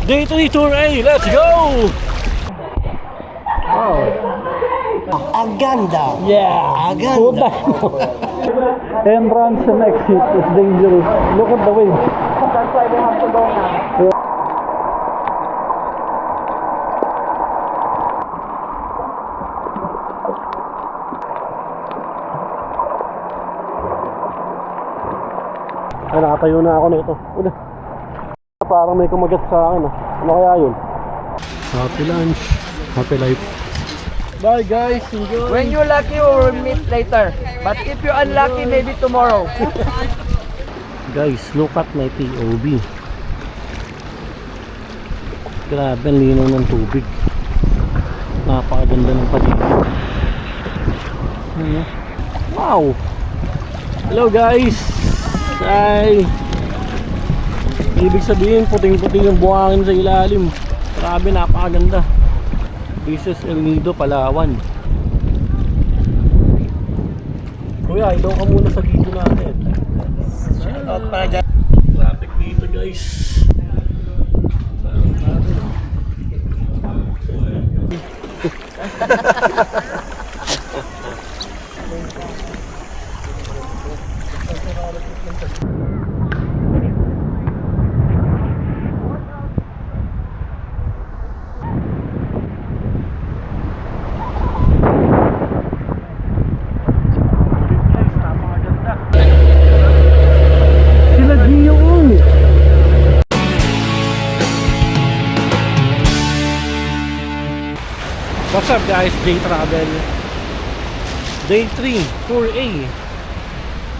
Day 3 Tour A, let's go! Wow. Aganda. Yeah. Aganda. Entrance and exit is dangerous. Look at the waves. That's why we have to go now. Ay, nakatayo na ako nito. Ula. Parang may kumagat sa akin. Ano kaya yun? Happy lunch. Happy life. Bye guys. Enjoy. When you're lucky, we will meet later. But if you're unlucky, maybe tomorrow. Guys, look at my POV. Grabe, ang linaw ng tubig. Napakaganda ng paligid. Wow! Hello guys! Hi! Ibig sabihin, puting-puting yung buhangin sa ilalim. Grabe, napakaganda. This is El Nido, Palawan. Kuya, ilaw ka muna sa video natin. Shoutout para dyan. Traffic dito guys. What's up guys, J Travel. Day 3, Tour A.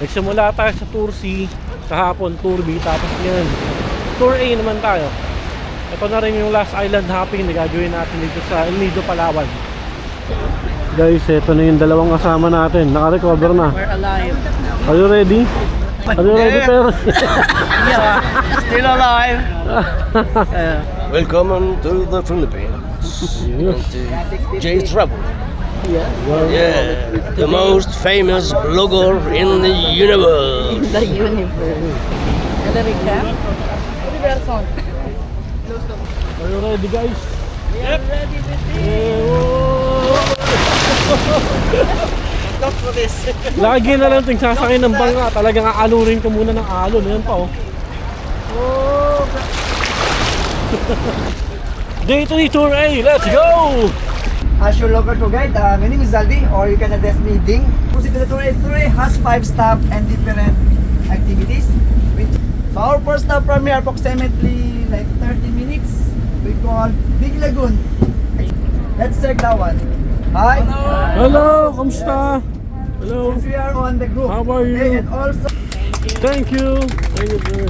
Nagsimula tayo sa Tour C, kahapon Tour B, tapos ngayon Tour A naman tayo. Ito na rin yung last island hopping na gagawin natin dito sa El Nido, Palawan. Guys, ito na yung dalawang kasama natin. Naka-recover na. We're alive. Are you ready? Are you ready, pero? Yeah, still alive. Welcome to the Philippines. J Travel. Yeah, the most famous blogger in the universe. The universe. Hillary Clamp? Universon. Are you ready guys? Yep. Ready with Not for this. Lagi na lang ting sasakay ng bangka. Talagang aalurin ka muna ng alon. Yan pa oh. Day 3 Tour A, let's go! As your local tour guide, my name is Zaldi, or you can address me Ding. Proceed to the tour A. Tour A has 5 stops and different activities. So our first stop from here, approximately like 30 minutes, we call Big Lagoon. Let's check that one. Hi. Hello, kamusta? Hello. Since we are on the group. How are you? Okay, and also, Thank you. Thank you, sir.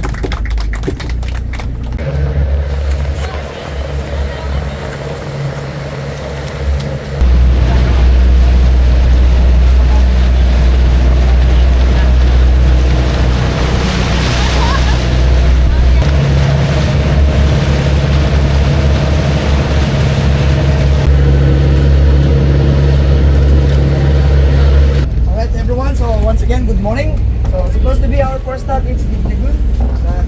alright everyone, so once again, good morning. So supposed to be our first stop, it's Big Lagoon.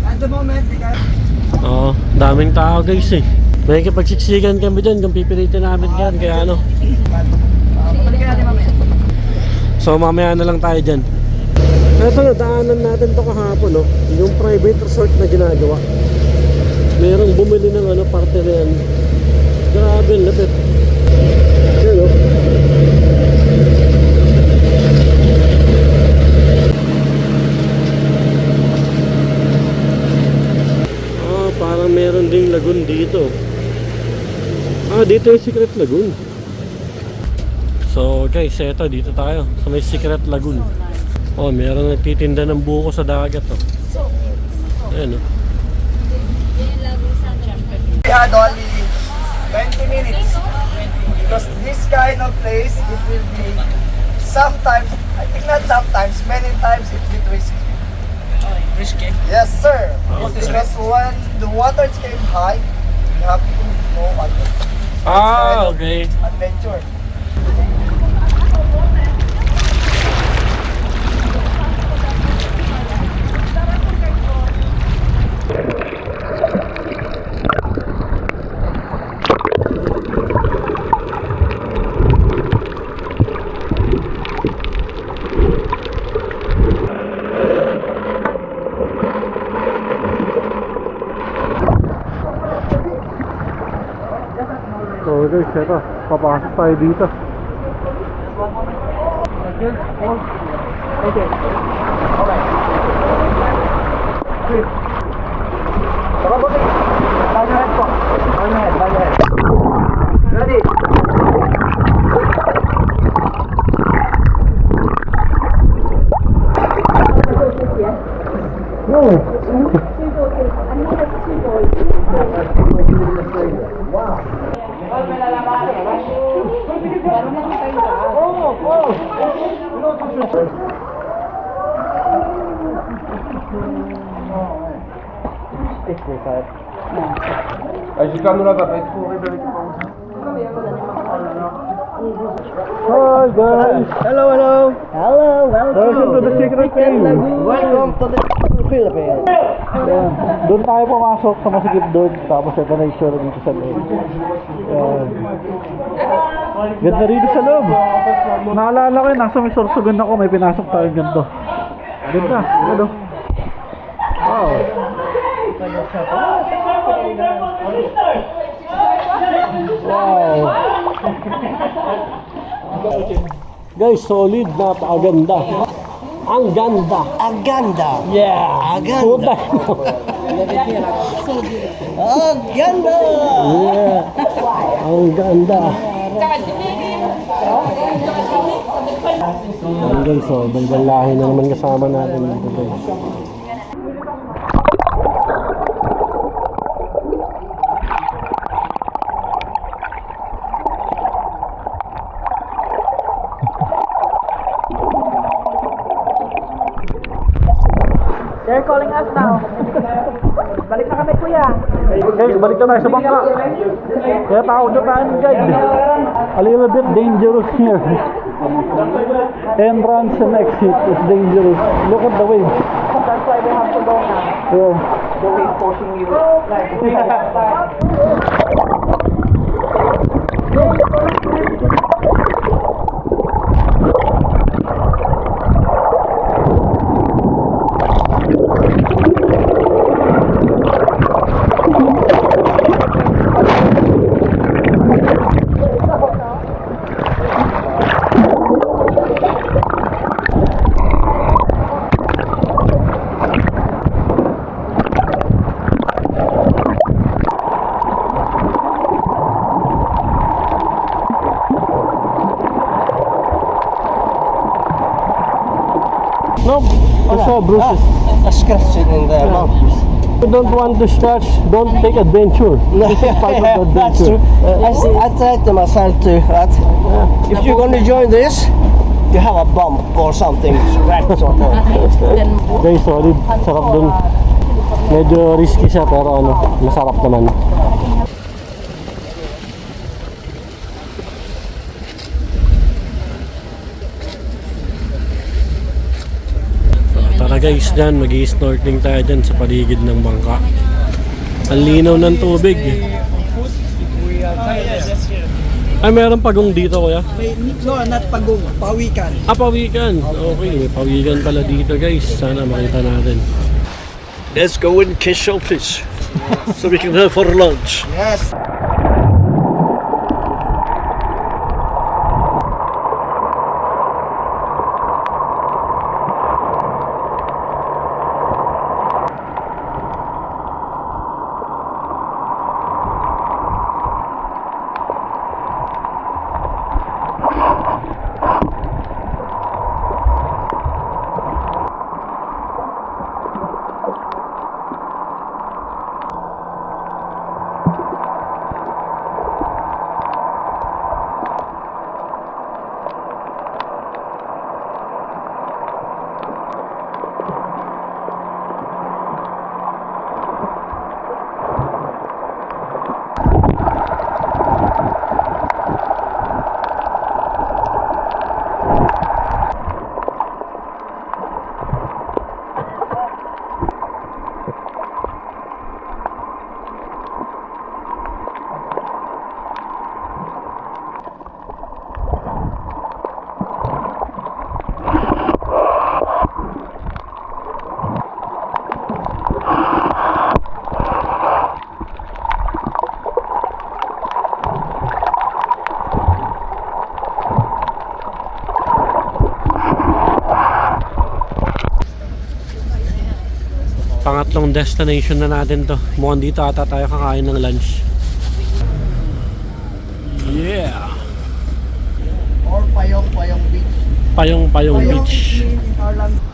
At the moment, we can... Oo, daming tao guys eh. May kipagsiksikan kami dyan kung pipilitin namin yan. Kaya ano. Pabalikin natin mamaya. So mamaya na lang tayo dyan. Ito na, daanan natin to kahapon no. Yung private resort na ginagawa. Merong bumili ng ano, parte na yan. Grabe, lapit. Yan o. Parang meron ding lagoon dito. Dito yung Secret Lagoon. So guys, eto dito tayo sa may Secret Lagoon. Meron nagtitinda ng buko sa dagat oh. Ayan oh. We had only 20 minutes because this kind of place, it will be sometimes, I think not sometimes, many times it will be risky. Risky. Yes, sir. Because when the water came high, you have to go under. Okay. Adventure. So guys, ito, papasok tayo dito. Okay. Alright. Good. Baka po. Bow your head po. Bow your head. Bow your head. Ready? Hi guys! Hello, hello. Hello, welcome. Welcome to the Secret Cave. Welcome to the Philippines. Ayan. Doon tayo pumasok sa masikip doon. Tapos ito na itsura dito sa loob. Ayan. Ganda rito sa loob. Naalala ko yun, nasa may sorsogon ako, may pinasok tayo ganito. Ganda, ganda. Wow. Wow. Guys, solid, napakaganda. Ang ganda. Aganda. Yeah. Aganda. Puta. Aganda. Yeah. Ang ganda. Ayan guys, so balbalahin na naman kasama natin dito guys. They're calling us now. Balik na kami, kuya. Guys, balik na tayo sa bangka. Kaya tawag na tayo ng guide. A little bit dangerous here. Entrance and exit is dangerous. Look at the waves. That's why we have to go now. Yeah. The wave pushing you. No, I saw bruises. A scratching in the mountains. You don't want to scratch, don't take adventure. This is part of the That's adventure. true. I tried to myself too, that if you're going to join this, you have a bump or something, scratch or something. Guys, solid. Sarap dun. Medyo risky siya pero ano, masarap naman. Tara guys, dyan mag-i-snorkeling tayo dyan sa paligid ng bangka. Ang linaw ng tubig. Ay, meron pagong dito kuya? No, not pagong. Pawikan. Ah, pawikan. Okay, may pawikan pala dito guys. Sana makita natin. Let's go and catch some fish, so we can have for lunch. Yes. Pangatlong destination na natin to. Mukhang dito ata tayo kakain ng lunch. Yeah! Or Payong Beach. Payong Beach. in our language.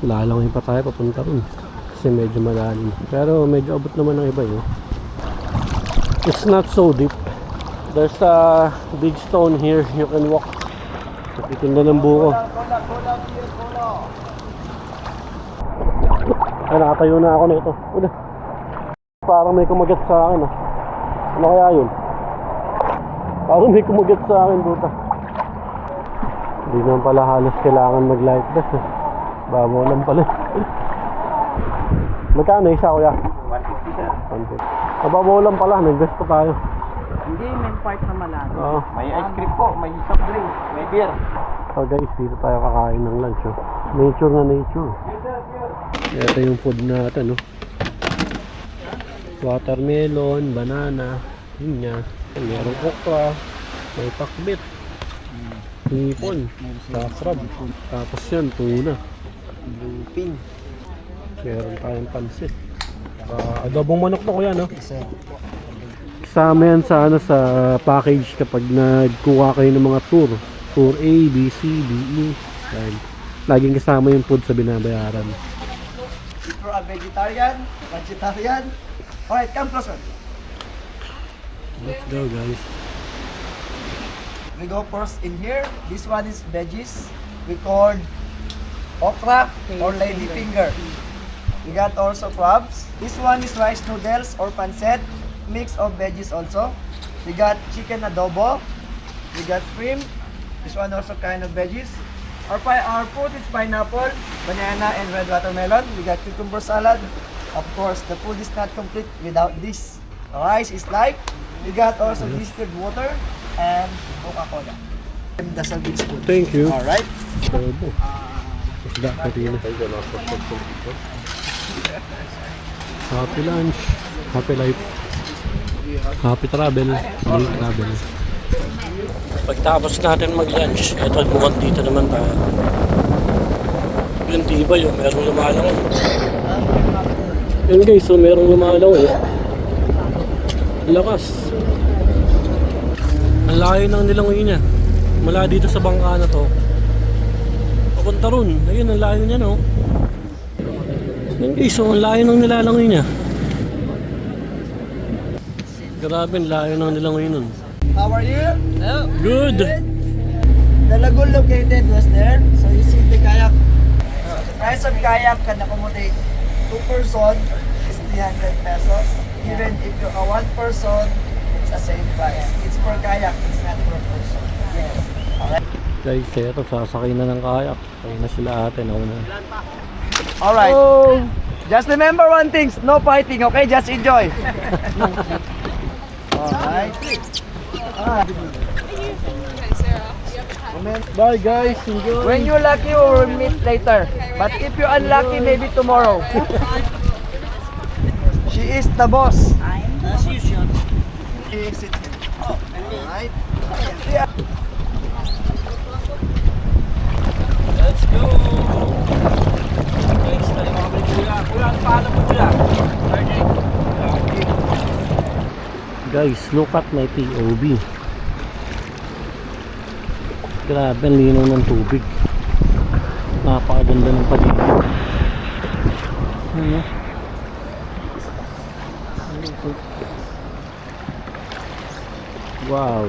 Lalangin pa tayo papunta ron. Kasi medyo malalim. Pero medyo abot naman ng iba yun. It's not so deep. There's a big stone here. You can walk. Napitinda ng buko. Ay, nakatayo na ako nito. Ula. Parang may kumagat sa akin ah. Ano kaya yun? Parang may kumagat sa akin buta. Hindi naman pala halos kailangan mag-light vest eh. Bamo lang pala. Magkano isa kuya? 150 sir. 150. Mababaw lang pala, nag-vest pa tayo. Hindi, main part naman lang. Oo. May ice cream po, may soft drink, may beer. So guys, dito tayo kakain ng lunch oh. Nature na nature. Ito yung food natin oh. Watermelon, banana, yun nga. Merong okra, may pakbit, hipon, crab. Tapos yan, tuna. Lupin. Meron tayong pansit. Adobong manok to kuya no? Sir. Kasama yan sa, sa package kapag nagkuha kayo ng mga tour. Tour A, B, C, D, E. Yan. Laging kasama yung food sa binabayaran. If you're a vegetarian, alright, come closer. Let's go guys. We go first in here. This one is veggies. We called okra or lady finger. We got also crabs. This one is rice noodles or pancit, mix of veggies also. We got chicken adobo. We got shrimp. This one also kind of veggies. Our fruit is pineapple, banana, and red watermelon. We got cucumber salad. Of course, the food is not complete without this. The rice is light. We got also distilled water and Coca-Cola. Dasal beach food. Thank you. Alright. Adobo. Isda katina. Happy lunch. Happy life. Happy travel. Happy travel. Pagtapos natin mag-lunch, ito mukhang dito naman tayo. Yung tiba yung merong lumalaw. Yun guys, so merong lumalaw eh. Lakas. Ang layo ng nilangoy niya. Mula dito sa bangka na to. Papunta ron. Ayun, ang layo niya no. Yun guys, so ang layo ng nilalangoy niya. Grabe, ang layo ng nilangoy nun. How are you? Hello. Good! The lagoon located was there. So you see the kayak. The price of kayak can accommodate 2 person is 300 pesos. Even if you're a 1 person, it's the same price. It's per kayak, it's not per person. Yes. Alright. Guys, eto, sasakay na ng kayak. Kaya na sila ate, nauna. Alright. Just remember one thing, no fighting, okay? Just enjoy. Alright. Bye guys, enjoy! When you're lucky, we will meet later. But if you're unlucky, maybe tomorrow. She is the boss. As usual. She is it. Alright. Let's go! Guys, tali mga kuya. Kuya, paano mo kuya? Guys, look at my POV. Grabe, ang linaw ng tubig. Napakaganda ng paligid. Ano? Wow.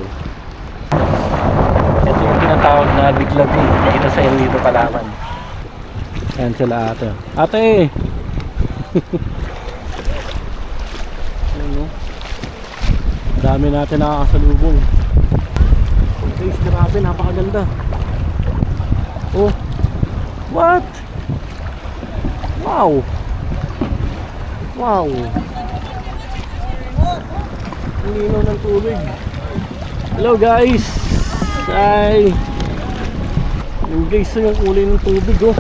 Ito yung tinatawag na biglabi dito sa El Nido, Palawan. Ayan sila ate. Ate! Ano? Dami natin nakakasalubong. Guys, grabe, napakaganda. Oh. What? Wow. Wow. Ang linaw ng tubig. Hello guys. Hi. Yung guys, yung kulay ng tubig oh.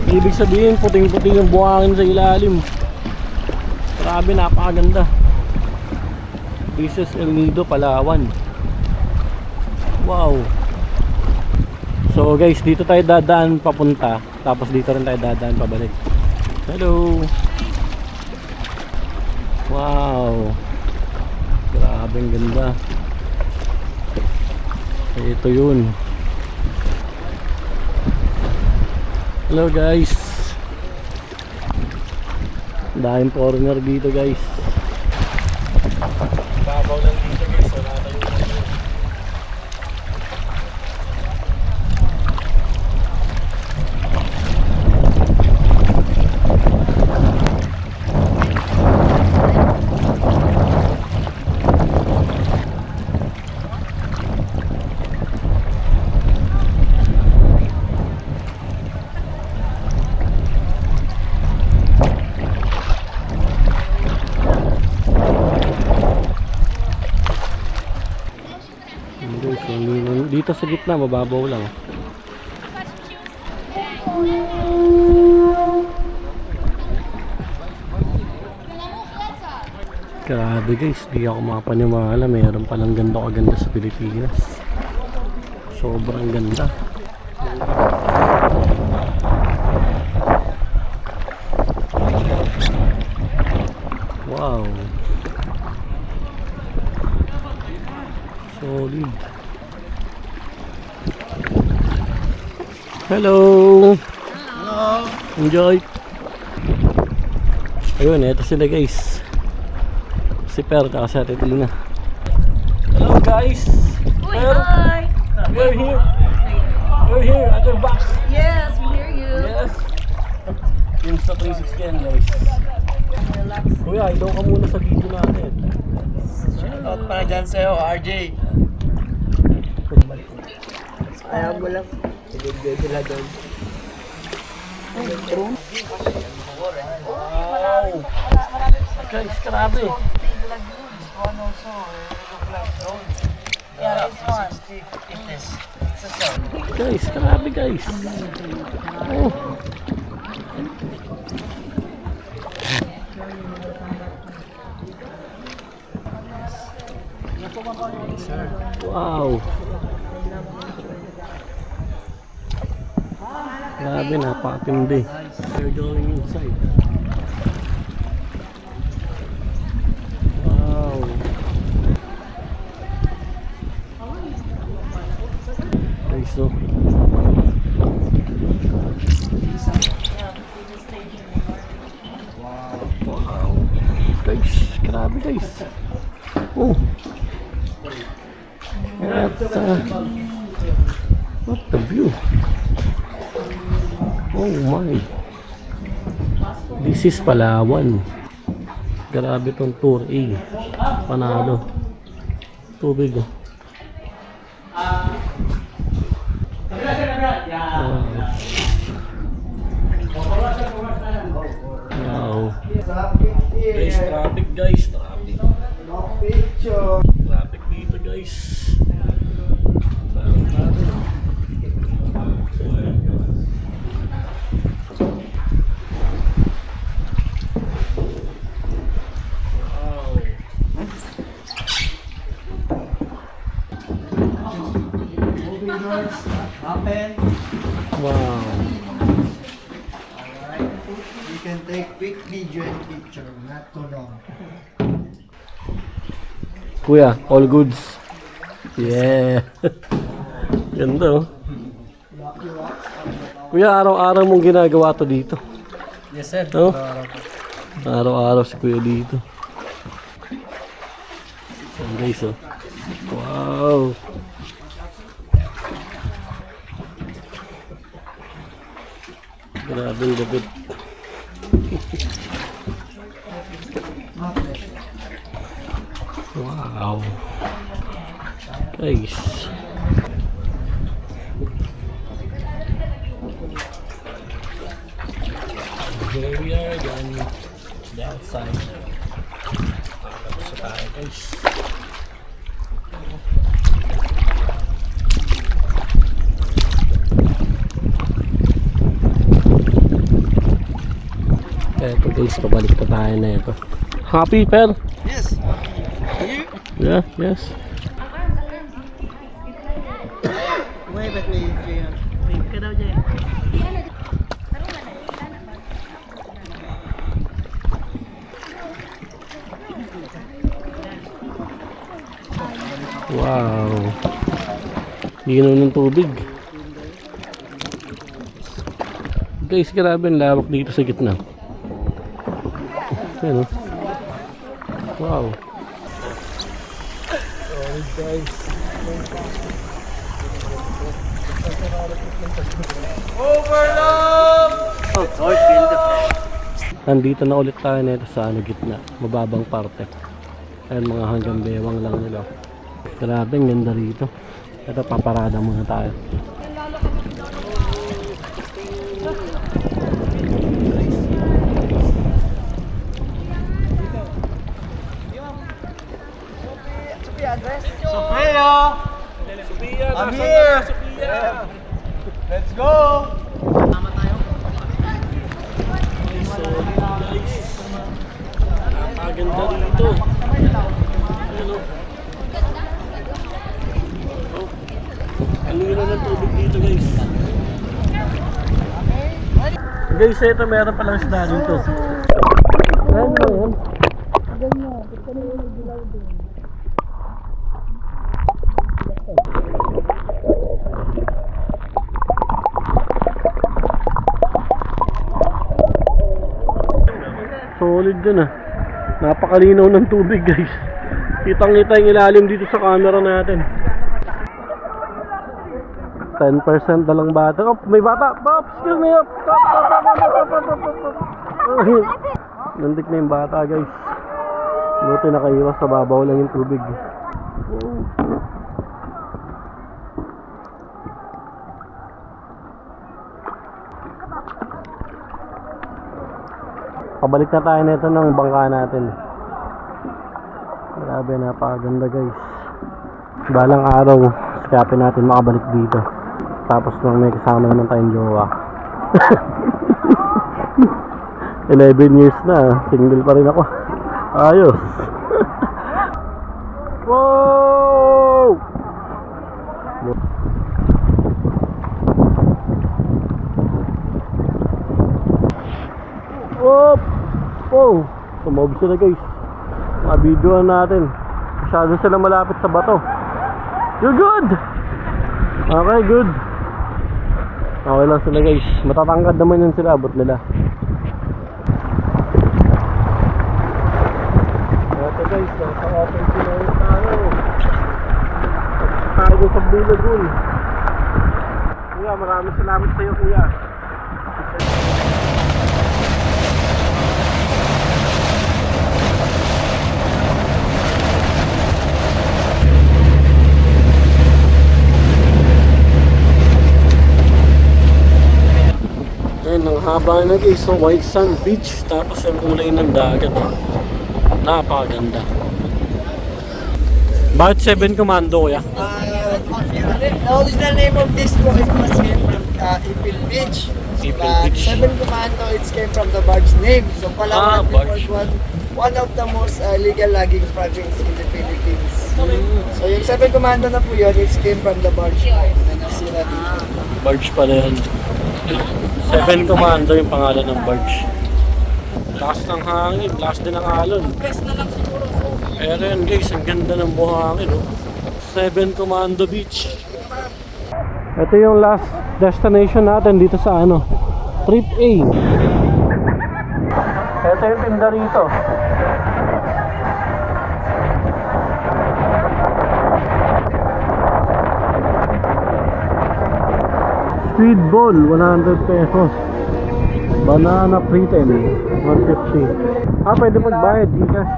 Ibig sabihin, puting-puting yung buhangin sa ilalim. Grabe, napakaganda. This is El Nido, Palawan. Wow. So guys, dito tayo dadaan papunta. Tapos dito rin tayo dadaan pabalik. Hello. Wow. Grabe ang ganda. Ito yun. Hello guys. Daming foreigner dito guys. Babaw lang dito guys. Wala tayong dito. Dito sa gitna, mababaw lang. Grabe guys, di ako mapaniwala. Mayroon palang ganda kaganda sa Pilipinas. Sobrang ganda. Wow. Solid. Hello. Hello. Enjoy. Ayun, eto sila guys. Si Per at si Ate Tina. Hello guys. Uy, hi. We're here. We're here at your box. Yes, we hear you. Yes. Yung sa 360 guys. Kuya, ilaw ka muna sa video natin. Shoutout para dyan sa'yo, RJ. Ayaw mo lang. Ibigay sila doon. Wow. Guys, grabe. Guys, grabe guys. Oh. Wow. Grabe, napakatindi. We're going inside. Wow. Guys, so. Wow. Guys, grabe guys. Oh. At, what the view? Oh my. This is Palawan. Grabe tong tour A. Panalo. Tubig oh. Wow. Guys, traffic guys. Traffic. Traffic dito guys. Open. Wow. Alright. You can take quick video and picture, not too long. Kuya, all goods. Yeah. Ganda oh. Kuya, araw-araw mong ginagawa to dito. Yes, sir. No? Araw-araw si Kuya dito. Ayan guys oh. Wow. Grabe ang gabit. Wow. Guys. Here we are again. The outside. Tapos sa tayo guys. Eto guys, pabalik na tayo na ito. Happy, Per? Yes. Yeah, yes. Wait, but me, Jay. Ka daw dyan. Wow. Linaw ng tubig. Guys, grabe ang lawak dito sa gitna. Ayan, oh. Wow. Nandito na ulit tayo nito sa gitna, mababang parte. Ayan, mga hanggang bewang lang nila. Grabe, ang ganda rito. Ito, paparada muna tayo. Sophia, I'm here! Sophia! Let's go! Napaganda dito. Ayan, oh. Oh. Ang lino ng tubig dito, guys. Guys, ito meron palang isda dito. Ayan mo yun. Solid dun ah. Napakalinaw ng tubig, guys. Kitang-kita yung ilalim dito sa camera natin. 10% na lang bata. Oh, may bata. Pops, excuse me. Nandik na yung bata, guys. Buti nakaiwas sa babaw lang yung tubig. Oh. Pabalik na tayo nito ng bangka natin. Grabe, napakaganda, guys. Balang araw, sikapin natin makabalik dito. Tapos nang may kasama naman tayong jowa. 11 years na, single pa rin ako. Ayos. Wow! Op! Oh! Tumob sila, guys. Mabidyoan natin. Masyado sila malapit sa bato. You're good! Okay, good. Okay lang sila, guys. Matatangkad naman yun sila. Abot nila. Ito, guys. Sa open sila yung tayo. Tayo sa Blue Lagoon. Kuya, maraming salamat sa iyo, kuya. Ayan, ang haba na, guys, so white sand beach, tapos yung kulay ng dagat. Napakaganda. Bakit 7 Commando, kuya? The original name of this book is was came from Ipil Beach. Ipil But Beach. Seven Commando, it came from the barge name. So Palawan barge. was one of the most legal logging projects in the Philippines. So yung Seven Commando na po yun, it came from the barge na nasira dito. Barge pala yan. 7 Commando yung pangalan ng barge. Lakas ng hangin, lakas din ng alon. Pero yan, guys, ang ganda ng buhangin, oh. 7 Commando Beach. Ito yung last destination natin dito sa Trip A. Ito yung tinda rito. Squid ball, 100 pesos. Banana fritten, 150. Pwede magbayad, Gcash.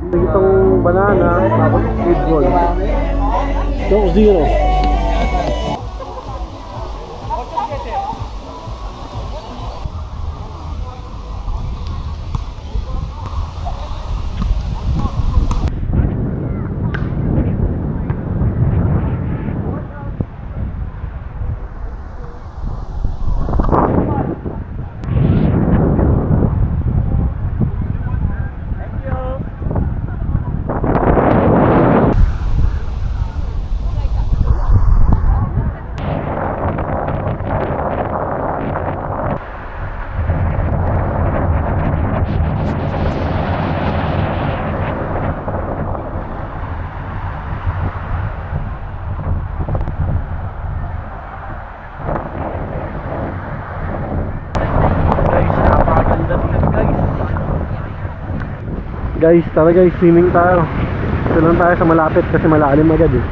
Itong banana, tapos squid ball. Coke Zero. Guys, tara guys, swimming tayo. Ito lang tayo sa malapit kasi malalim agad eh.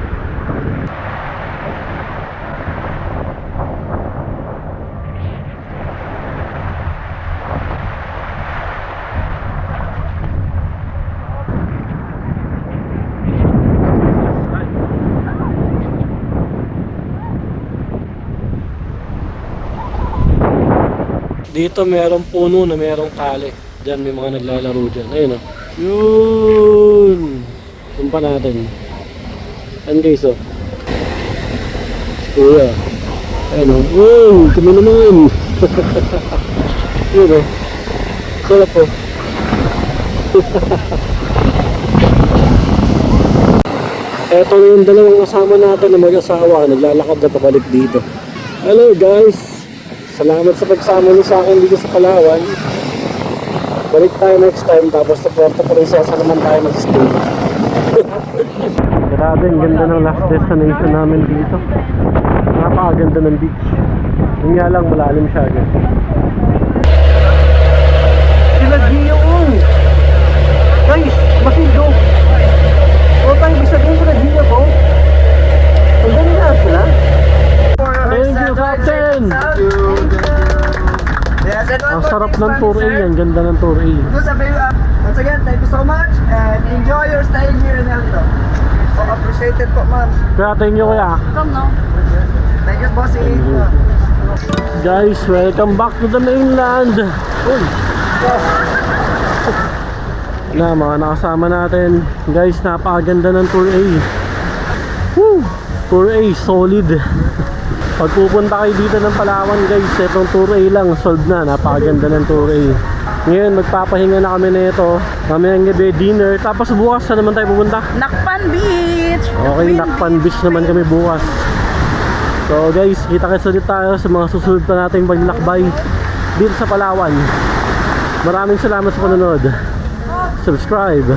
Dito merong puno na merong kali. Diyan may mga naglalaro dyan. Ayun o. Yun! Sumpa natin. Ayan guys o. Kuya. Ayun o. Wow! Kami naman! Yun o. Sarap o. Eto na yung dalawang kasama natin na mag-asawa. Naglalakad na pabalik dito. Hello guys! Salamat sa pagsama niyo sa akin dito sa Palawan. Balik tayo next time, tapos sa Puerto Princesa naman tayo mag-stay. Grabe, ang ganda ng last destination namin dito. Napakaganda ng beach. Yun nga lang, malalim siya agad. Sila Gio! Guys, masindo! O tayo, bisa din sila Gio ko. Ang ganda sila. Thank you, Captain! Yes, and Ang sarap ng tour A, ang ganda ng tour A. Once again, thank you so much and enjoy your stay here in Eldo. So appreciated po, ma'am. Kaya thank you kuya. Come now. Thank you, bossy. Guys, welcome back to the mainland. Uy. Na mga nakasama natin. Guys, napakaganda ng tour A. Woo! Tour A, solid. Pag pupunta kayo dito ng Palawan guys, itong tour A lang, solved na. Napakaganda ng tour A. Ngayon, magpapahinga na kami nito. Mamayang gabi, dinner. Tapos bukas na naman tayo pupunta. Nakpan Beach. Okay, Nakpan Beach naman kami bukas. So guys, kita-kits ulit tayo sa mga susunod pa nating paglalakbay dito sa Palawan. Maraming salamat sa panonood. Subscribe.